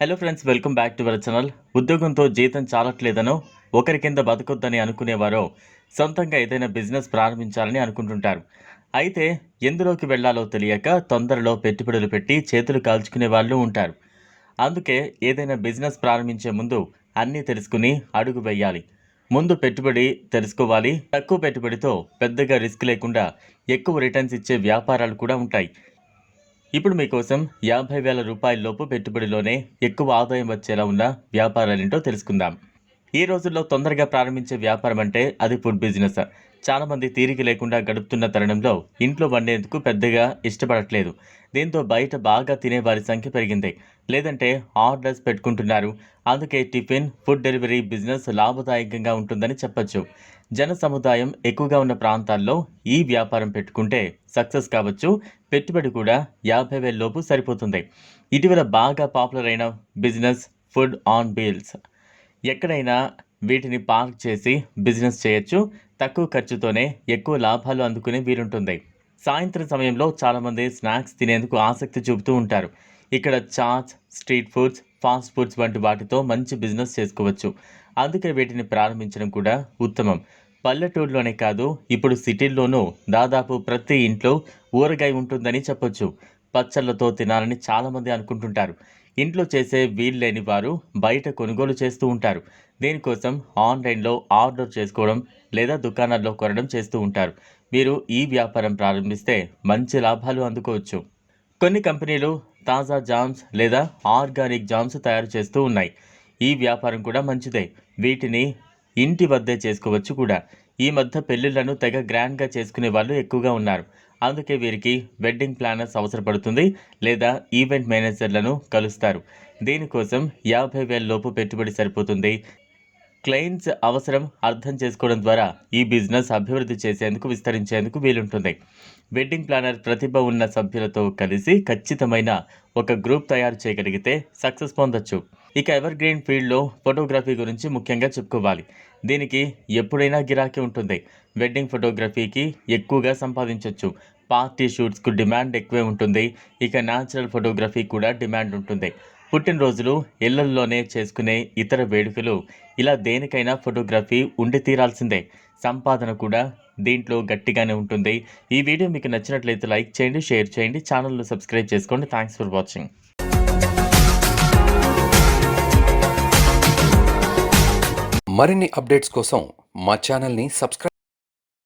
Hello friends, welcome back to our channel. ఉద్యోగంతో జీతం చాలట్లేదనో, ఒకరి కింద బతకొద్దని అనుకునేవారో సొంతంగా ఏదైనా బిజినెస్ ప్రారంభించాలని అనుకుంటుంటారు. అయితే ఎందులోకి వెళ్లాలో తెలియక తొందరలో పెట్టుబడులు పెట్టి చేతులు కాల్చుకునే వాళ్ళు ఉంటారు. అందుకే ఏదైనా బిజినెస్ ప్రారంభించే ముందు అన్నీ తెలుసుకుని అడుగు వేయాలి. ముందు పెట్టుబడి తెలుసుకోవాలి. తక్కువ పెట్టుబడితో పెద్దగా రిస్క్ లేకుండా ఎక్కువ రిటర్న్స్ ఇచ్చే వ్యాపారాలు కూడా ఉంటాయి. ఇప్పుడు మీకోసం 50,000 రూపాయలలోపు పెట్టుబడిలోనే ఎక్కువ ఆదాయం వచ్చేలా ఉన్న వ్యాపారాలేంటో తెలుసుకుందాం. ఈ రోజుల్లో తొందరగా ప్రారంభించే వ్యాపారం అంటే అది ఫుడ్ బిజినెస్. చాలామంది తీరిక లేకుండా గడుపుతున్న తరుణంలో ఇంట్లో వండేందుకు పెద్దగా ఇష్టపడట్లేదు. దీంతో బయట బాగా తినే వారి సంఖ్య పెరిగింది. లేదంటే ఆర్డర్స్ పెట్టుకుంటున్నారు. అందుకే టిఫిన్, ఫుడ్ డెలివరీ బిజినెస్ లాభదాయకంగా ఉంటుందని చెప్పొచ్చు. జన సముదాయం ఎక్కువగా ఉన్న ప్రాంతాల్లో ఈ వ్యాపారం పెట్టుకుంటే సక్సెస్ కావచ్చు. పెట్టుబడి కూడా 50,000 లోపు సరిపోతుంది. ఇటీవల బాగా పాపులర్ అయిన బిజినెస్ ఫుడ్ ఆన్ వీల్స్. ఎక్కడైనా వీటిని పార్క్ చేసి బిజినెస్ చేయొచ్చు. తక్కువ ఖర్చుతోనే ఎక్కువ లాభాలు అందుకునే వీలుంటుంది. సాయంత్రం సమయంలో చాలామంది స్నాక్స్ తినేందుకు ఆసక్తి చూపుతూ ఉంటారు. ఇక్కడ chaats, street foods, fast foods వంటి వాటితో మంచి బిజినెస్ చేసుకోవచ్చు. అందుకే వీటిని ప్రారంభించడం కూడా ఉత్తమం. పల్లెటూరులోనే కాదు, ఇప్పుడు సిటీల్లోనూ దాదాపు ప్రతి ఇంట్లో ఊరగాయ ఉంటుందని చెప్పొచ్చు. పచ్చళ్ళతో తినాలని చాలామంది అనుకుంటుంటారు. ఇంట్లో చేసే వీలు లేని వారు బయట కొనుగోలు చేస్తూ ఉంటారు. దీనికోసం ఆన్లైన్లో ఆర్డర్ చేసుకోవడం లేదా దుకాణాల్లో కొనడం చేస్తూ ఉంటారు. మీరు ఈ వ్యాపారం ప్రారంభిస్తే మంచి లాభాలు అందుకోవచ్చు. కొన్ని కంపెనీలు తాజా జామ్స్ లేదా ఆర్గానిక్ జామ్స్ తయారు చేస్తూ ఉన్నాయి. ఈ వ్యాపారం కూడా మంచిదే. వీటిని ఇంటి వద్దే చేసుకోవచ్చు కూడా. ఈ మధ్య పెళ్లిళ్లను తెగ గ్రాండ్గా చేసుకునే వాళ్ళు ఎక్కువగా ఉన్నారు. అందుకే వీరికి వెడ్డింగ్ ప్లానర్స్ అవసరపడుతుంది లేదా ఈవెంట్ మేనేజర్లను కలుస్తారు. దీనికోసం 50,000 లోపు పెట్టుబడి సరిపోతుంది. క్లయింట్స్ అవసరం అర్థం చేసుకోవడం ద్వారా ఈ బిజినెస్ అభివృద్ధి చేసేందుకు, విస్తరించేందుకు వీలుంటుంది. వెడ్డింగ్ ప్లానర్ ప్రతిభ ఉన్న సభ్యులతో కలిసి ఖచ్చితమైన ఒక గ్రూప్ తయారు చేయగలిగితే సక్సెస్ పొందొచ్చు. ఇక ఎవర్ గ్రీన్ ఫీల్డ్లో ఫోటోగ్రఫీ గురించి ముఖ్యంగా చెప్పుకోవాలి. దీనికి ఎప్పుడైనా గిరాకీ ఉంటుంది. వెడ్డింగ్ ఫోటోగ్రఫీకి ఎక్కువగా సంపాదించవచ్చు. పార్టీ షూట్స్కు డిమాండ్ ఎక్కువే ఉంటుంది. ఇక న్యాచురల్ ఫోటోగ్రఫీ కూడా డిమాండ్ ఉంటుంది. పుట్టినరోజులు, ఇళ్లల్లోనే చేసుకునే ఇతర వేడుకలు, ఇలా దేనికైనా ఫోటోగ్రఫీ ఉండి తీరాల్సిందే. సంపాదన కూడా దీంట్లో గట్టిగానే ఉంటుంది. ఈ వీడియో మీకు నచ్చినట్లయితే లైక్ చేయండి, షేర్ చేయండి, ఛానల్ను సబ్స్క్రైబ్ చేసుకోండి. Thanks for watching. మరిన్ని అప్డేట్స్ కోసం మా ఛానల్ని సబ్స్క్రైబ్